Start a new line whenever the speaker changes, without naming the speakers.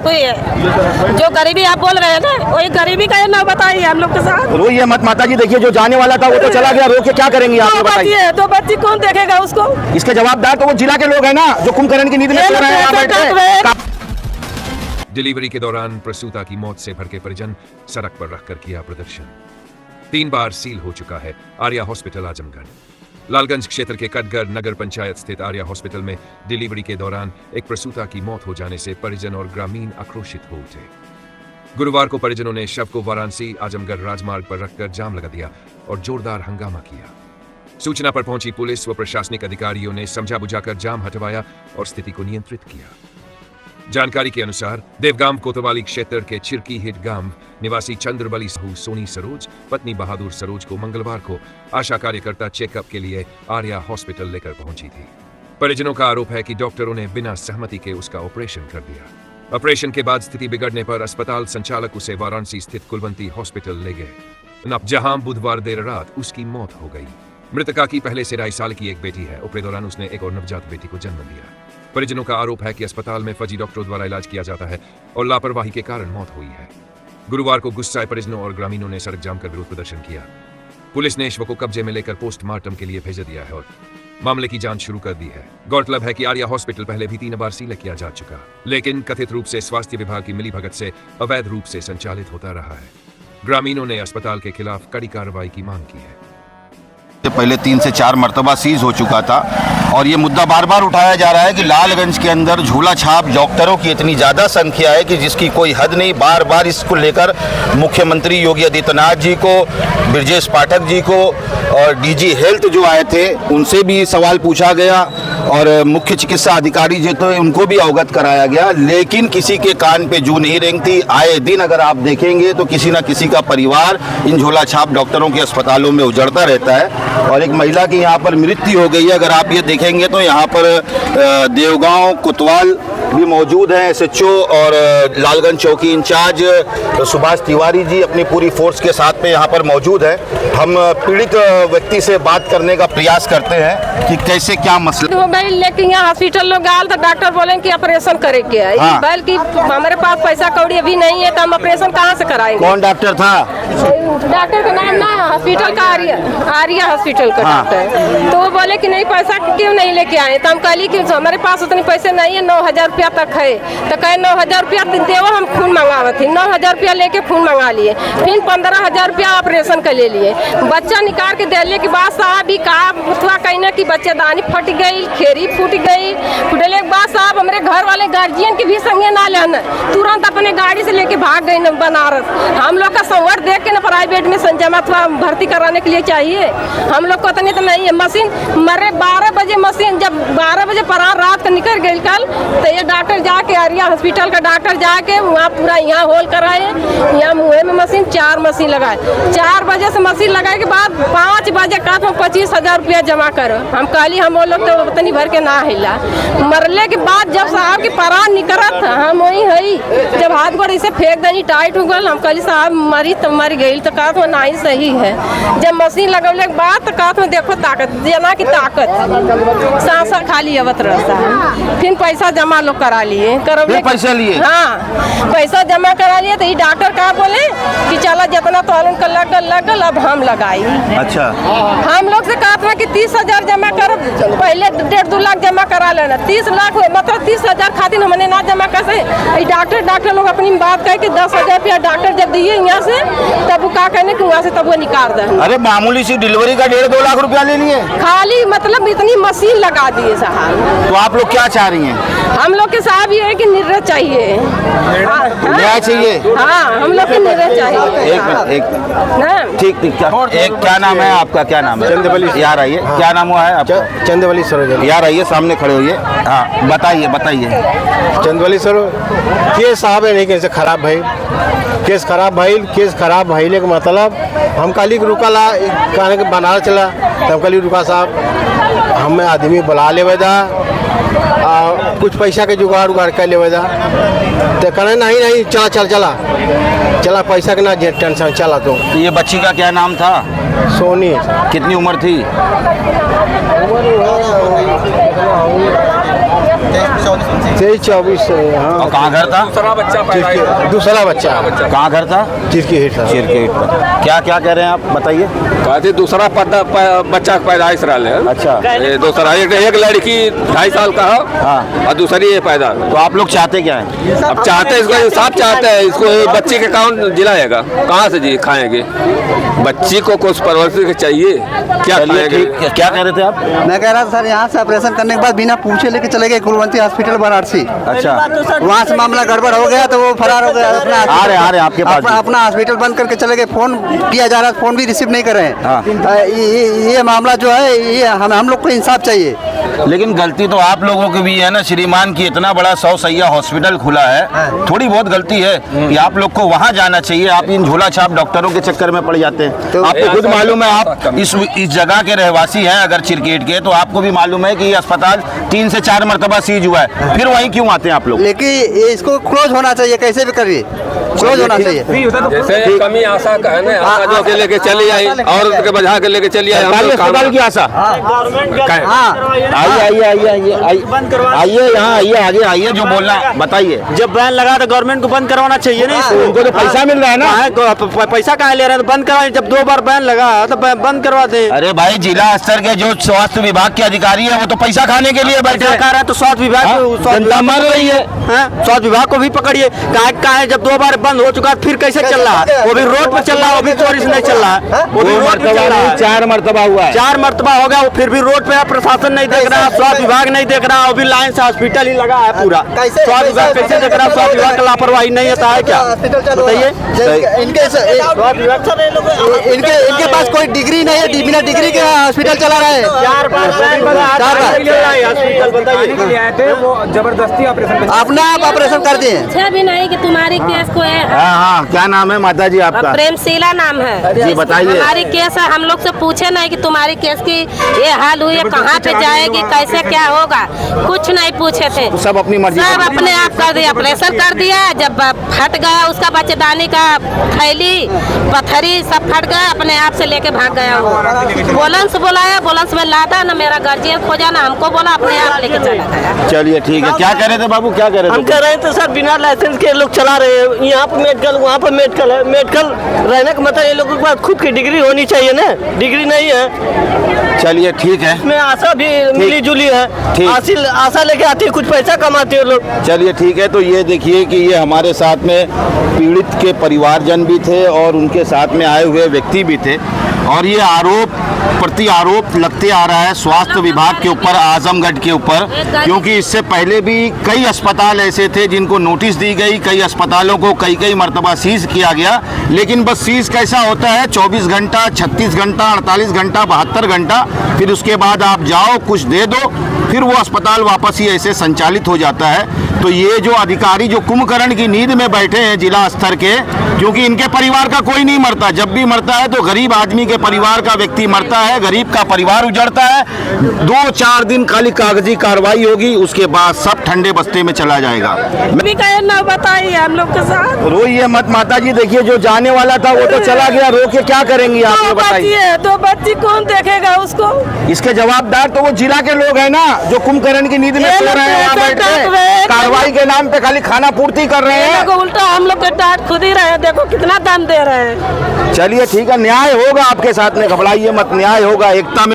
हुई है। जो गरीबी आप बोल रहे हैं ना, वही गरीबी का ना बताइए हम लोग के साथ।
रोइए मत माता जी, देखिए जो जाने वाला था वो तो चला गया, रो के क्या करेंगे आप बताइए।
तो बच्ची कौन देखेगा उसको?
इसके जवाबदार तो वो जिला के लोग हैं ना, जो कुंभकर्ण की नींद में सो रहे हैं।
डिलीवरी के दौरान प्रसूता की मौत से भड़के परिजन सड़क पर रखकर किया प्रदर्शन। 3 बार सील हो चुका है आर्या हॉस्पिटल आजमगढ़। लालगंज क्षेत्र के कटघर नगर पंचायत स्थित आर्या हॉस्पिटल में डिलीवरी के दौरान एक प्रसूता की मौत हो जाने से परिजन और ग्रामीण आक्रोशित हो उठे। गुरुवार को परिजनों ने शव को वाराणसी आजमगढ़ राजमार्ग पर रखकर जाम लगा दिया और जोरदार हंगामा किया। सूचना पर पहुंची पुलिस व प्रशासनिक अधिकारियों ने समझा बुझाकर जाम हटवाया और स्थिति को नियंत्रित किया। जानकारी के अनुसार देवगांव कोतवाली क्षेत्र के चिरकी हिट गांव निवासी चंद्रबली सोनी सरोज पत्नी बहादुर सरोज को मंगलवार को आशा कार्यकर्ता चेकअप के लिए आर्या हॉस्पिटल लेकर पहुंची थी। परिजनों का आरोप है कि डॉक्टरों ने बिना सहमति के उसका ऑपरेशन कर दिया। ऑपरेशन के बाद स्थिति बिगड़ने पर अस्पताल संचालक उसे वाराणसी स्थित कुलवंती हॉस्पिटल ले गए, जहां बुधवार देर रात उसकी मौत हो गई। मृतका की पहले से 2.5 साल की एक बेटी है। उपरे दौरान उसने एक और नवजात बेटी को जन्म दिया। परिजनों का आरोप है कि अस्पताल में फर्जी डॉक्टरों द्वारा इलाज किया जाता है और लापरवाही के कारण मौत हुई है। गुरुवार को गुस्साए परिजनों और ग्रामीणों ने सड़क जाम कर विरोध प्रदर्शन किया। पुलिस ने शव को कब्जे में लेकर पोस्टमार्टम के लिए भेज दिया है और मामले की जांच शुरू कर दी है। गौरतलब है कि आर्या हॉस्पिटल पहले भी 3 बार सील किया जा चुका, लेकिन कथित रूप से स्वास्थ्य विभाग की मिलीभगत से अवैध रूप से संचालित होता रहा है। ग्रामीणों ने अस्पताल के खिलाफ कड़ी कार्रवाई की मांग की है।
पहले 3 से 4 मरतबा सीज हो चुका था और ये मुद्दा बार बार उठाया जा रहा है कि लालगंज के अंदर झूला छाप डॉक्टरों की इतनी ज़्यादा संख्या है कि जिसकी कोई हद नहीं। बार बार इसको लेकर मुख्यमंत्री योगी आदित्यनाथ जी को, ब्रजेश पाठक जी को और डीजी हेल्थ जो आए थे उनसे भी सवाल पूछा गया और मुख्य चिकित्सा अधिकारी जो थे उनको भी अवगत कराया गया, लेकिन किसी के कान पे जू नहीं रेंगती। आए दिन अगर आप देखेंगे तो किसी न किसी का परिवार इन झोला छाप डॉक्टरों के अस्पतालों में उजड़ता रहता है और एक महिला की यहाँ पर मृत्यु हो गई है। अगर आप ये देखेंगे तो यहाँ पर देवगांव कोतवाल भी मौजूद हैं। SHO और लालगंज चौकी इंचार्ज सुभाष तिवारी जी अपनी पूरी फोर्स के साथ में यहाँ पर मौजूद हैं। हम पीड़ित व्यक्ति से बात करने का प्रयास करते हैं कि कैसे क्या मसला।
लेकिन यहाँ हॉस्पिटल लोग आल तो डॉक्टर बोले कि ऑपरेशन करे के है।
हाँ।
बल्कि हमारे पास पैसा कौड़ी अभी नहीं है तो हम ऑपरेशन कहाँ से कराएंगे?
कौन डॉक्टर था?
डॉक्टर का नाम ना हॉस्पिटल का आर्या हॉस्पिटल का डॉक्टर। तो वो बोले कि नहीं पैसा क्यों नहीं लेके आए? तो हम कहली कि हमारे पास उतने पैसे नहीं है, 9,000 रुपया तक है। तो कहे 9,000 रुपया देवो, हम खून मंगावे थे। 9,000 रुपया लेके खून मंगा लिए, फिर 15,000 रुपया ऑपरेशन का ले लिए। बच्चा निकाल के देने के बाद साहब भी कहा कहना कि बच्चेदानी फट गई, खेरी फूट गई। फुटले के बाद साहब हमारे घर वाले गार्जियन के भी संगे ना लेना, तुरंत अपने गाड़ी से लेके भाग गई न बनारस। हम लोग का संवर देख के ना प्राइवेट में जमा भर्ती कराने के लिए चाहिए। हम लोग को इतनी तो नहीं है। मशीन मरे 12 बजे मशीन, जब 12 बजे परार रात को निकल गई कल, तो ये डॉक्टर जाके आर्या हॉस्पिटल का डॉक्टर जाके वहाँ पूरा यहाँ होल कराए, यहाँ मुँह में मशीन 4 मशीन लगाए। 4 बजे से मशीन लगाए के बाद 5 बजे का 25,000 रुपया जमा करो। हम कहली हम वो लोग तो उतनी भर के ना हिला। मरले के बाद जब साहब की परार निकलत हम वही है, जब हाथ गोड़ इसे फेंक देनी टाइट हो गल, हम कहली साहब मरी तो मर गई। तो कहत में नहीं सही है। जब मशीन लगौले के बाद तो कहत में देखो ताकत जना की ताकत सांस खाली अवत रहता है। फिर पैसा जमा लोग करा लिए,
पैसा लिए।
हाँ पैसा जमा करा लिए। तो ये डॉक्टर का बोले कि चला जितना तो लगल अब हम लगाई। अच्छा हम लोग से कहते हैं कि 30,000 जमा करो, पहले 1.5-2 लाख जमा करा लेना। 30 लाख मतलब 30,000 खातिर हमने ना जमा कर से। डॉक्टर लोग अपनी बात कहे कि 10,000 रुपया डॉक्टर जब दिए यहाँ से तब वो का कहने कि वहाँ से तब वो निकाल दे।
अरे मामूली सी डिलीवरी का 1.5-2 लाख रुपया ले लिए,
खाली मतलब इतनी मशीन लगा दिए साहब।
तो आप लोग क्या चाह रही हैं?
हम लोग के साहब ये है कि निर्णय चाहिए,
न्याय चाहिए।
हाँ हम लोग के निर्णय चाहिए।
एक ठीक क्या नाम है आपका? क्या नाम है?
चंद्रबली।
यार आइए, क्या नाम हुआ है आपका?
चंद्रबली सरोज।
यार आइए, सामने खड़े होइए। हाँ बताइए।
चंद्रबली सरोज केस साहब है नहीं कैसे खराब भाई, केस खराब भइले के मतलब हम काली रुका कहने के बनारस चला तो हम काली रुका साहब हमें आदमी बुला ले दा कुछ पैसा के जुगाड़ उगाड़ कर ले दा। तो कहने नहीं चला पैसा के ना टेंशन चला। तो
ये बच्ची का क्या नाम था?
सोनी।
कितनी उम्र थी?
23-24 हाँ।
और कहाँ घर था?
दूसरा बच्चा
कहाँ घर था?
जिसकी हिट था।
चीर के ईंट पर। क्या क्या कह रहे हैं आप, बताइए।
कहते दूसरा बच्चा का पैदाइश रहा है।
अच्छा।
ये दूसरा एक लड़की 2.5 साल का है।
हाँ।
और दूसरी ये पैदा।
तो आप लोग चाहते क्या हैं?
अब चाहते इसको इंसाफ चाहते हैं, इसको बच्ची के अकाउंट दिलाएगा कहाँ से जी खाएंगे? बच्ची को कुछ परवरिश चाहिए, क्या
चलिए
खाएंगे?
ठीक, क्या कह रहे थे आप?
मैं कह रहा था सर, यहाँ से ऑपरेशन करने के बाद बिना पूछे लेके चले गए कुलवंती हॉस्पिटल वाराणसी।
अच्छा।
वहाँ से मामला गड़बड़ हो गया तो वो फरार हो गया।
आ रहे हैं आपके पास भी।
अपना हॉस्पिटल बंद करके चले गए। फोन किया जा रहा है, फोन भी रिसीव नहीं कर रहे
हाँ।
हैं। ये मामला जो है, ये हम लोग को इंसाफ चाहिए।
लेकिन गलती तो आप लोगों की भी है ना श्रीमान, की इतना बड़ा 100 सैया हॉस्पिटल खुला है, थोड़ी बहुत गलती है कि आप लोग को वहाँ जाना चाहिए। आप इन झोला छाप डॉक्टरों के चक्कर में पड़ जाते हैं।
तो
आपको खुद मालूम है, आप इस जगह के रहवासी हैं अगर चिरकेट के, तो आपको भी मालूम है कि ये अस्पताल 3 से 4 मरतबा सीज हुआ है, फिर वहीं क्यों आते हैं आप लोग?
लेकिन ये इसको क्लोज होना चाहिए, कैसे भी करिए क्लोज होना चाहिए।
जैसे कमी आशा का है ना, आशा जो के लेके चली आई और के बजा के लेके चली आई।
सरकारी अस्पताल की आशा। आइए यहाँ आइए, आगे आइए, जो बोलना बताइए।
जब बैन लगा तो गवर्नमेंट को बंद करवाना चाहिए ना।
उनको तो पैसा मिल रहा है ना।
पैसा कहाँ ले रहे हैं? तो बंद करवाए। जब 2 बार बैन लगा तो बंद करवा दे।
अरे भाई, जिला स्तर के जो स्वास्थ्य विभाग के अधिकारी है वो तो पैसा खाने के लिए बैठे
सरकार है तो स्वास्थ्य विभाग
जनता मर रही है।
स्वास्थ्य विभाग को भी पकड़िए। कहा है जब 2 बार बंद हो चुका फिर कैसे चल रहा है? वो भी रोड पे चल रहा है, वो भी चोरी से नहीं चल रहा है। वो भी रोड पे चल रहा है।
4 मरतबा हुआ है।
4 मरतबा हो गया, वो फिर भी रोड पे है। प्रशासन नहीं देख रहा, स्वास्थ्य विभाग नहीं देख रहा। वो भी लाइन से हॉस्पिटल ही लगा है पूरा। स्वास्थ्य विभाग कैसे देख रहा? स्वास्थ्य विभाग का लापरवाही नहीं होता है क्या? बताइए।
इनके पास कोई डिग्री नहीं है, बिना डिग्री के हॉस्पिटल चला रहा है।
4 बार
जबरदस्ती अपना आप ऑपरेशन कर दिए।
अच्छा भी नहीं कि तुम्हारी केस को है।
हाँ, क्या नाम है माता जी आपका?
प्रेमशीला नाम है
जी, बताइए।
हमारी केस है, हम लोग से पूछे नहीं कि तुम्हारी केस की ये हाल हुई है, कहाँ पे जाएगी, कैसे क्या होगा, कुछ नहीं पूछे थे।
तो सब अपनी मर्जी
सब अपने आप कर दिया, ऑपरेशन कर दिया। जब फट गया उसका बच्चेदानी का थैली पत्थरी सब फट गया, अपने आप से लेके भाग गया। वो एम्बुलेंस बुलाया, एम्बुलेंस में लादा ना, मेरा गार्जियन खोजा ना, हमको बोला, अपने आप लेके चला गया।
चलिए ठीक है। क्या कह रहे थे बाबू, क्या कह रहे थे?
हम कह रहे हैं तो सर बिना लाइसेंस के लोग चला रहे हैं। यहाँ पर मेडिकल, वहाँ पर मेडिकल है। मेडिकल रहने का मतलब ये लोगों के पास खुद की डिग्री होनी चाहिए ना, डिग्री नहीं है।
चलिए ठीक है।
इसमें आशा भी मिली जुली है,
ठीक।
आशा लेके आती है, कुछ पैसा कमाते हैं लोग।
चलिए ठीक है। तो ये देखिए कि ये हमारे साथ में पीड़ित के परिवारजन भी थे और उनके साथ में आए हुए व्यक्ति भी थे, और ये आरोप प्रति आरोप लगते आ रहा है स्वास्थ्य विभाग के ऊपर, आजमगढ़ के ऊपर, क्योंकि इससे पहले भी कई अस्पताल ऐसे थे जिनको नोटिस दी गई, कई अस्पतालों को कई मरतबा सीज किया गया। लेकिन बस सीज कैसा होता है, 24 घंटा, 36 घंटा, 48 घंटा, 72 घंटा, फिर उसके बाद आप जाओ कुछ दे दो, फिर वो अस्पताल वापस ही ऐसे संचालित हो जाता है। तो ये जो अधिकारी जो कुंभकर्ण की नींद में बैठे हैं जिला स्तर के, क्योंकि इनके परिवार का कोई नहीं मरता, जब भी मरता है तो गरीब आदमी के परिवार का व्यक्ति मरता है, गरीब का परिवार उजड़ता है। 2-4 दिन खाली कागजी कार्रवाई होगी, उसके बाद सब ठंडे बस्ते में चला जाएगा।
भी कहे ना बताइए हम लोग के साथ।
रोइए मत माता जी, देखिए जो जाने वाला था वो तो चला गया, रो के क्या करेंगी आप, ये बताइए।
तो बच्ची कौन देखेगा उसको?
इसके जवाबदार तो वो जिला के लोग हैं ना, जो कुंभकर्ण की नींद में सो रहे हैं, वहाँ बैठ के कार्रवाई के नाम पे खाली खाना पूर्ति कर रहे हैं।
उल्टा हम लोग के डांट खुद ही रहे, देखो कितना दम दे रहे हैं।
चलिए ठीक है, न्याय होगा आपके साथ में, घबराइए मत, न्याय होगा, एकता में।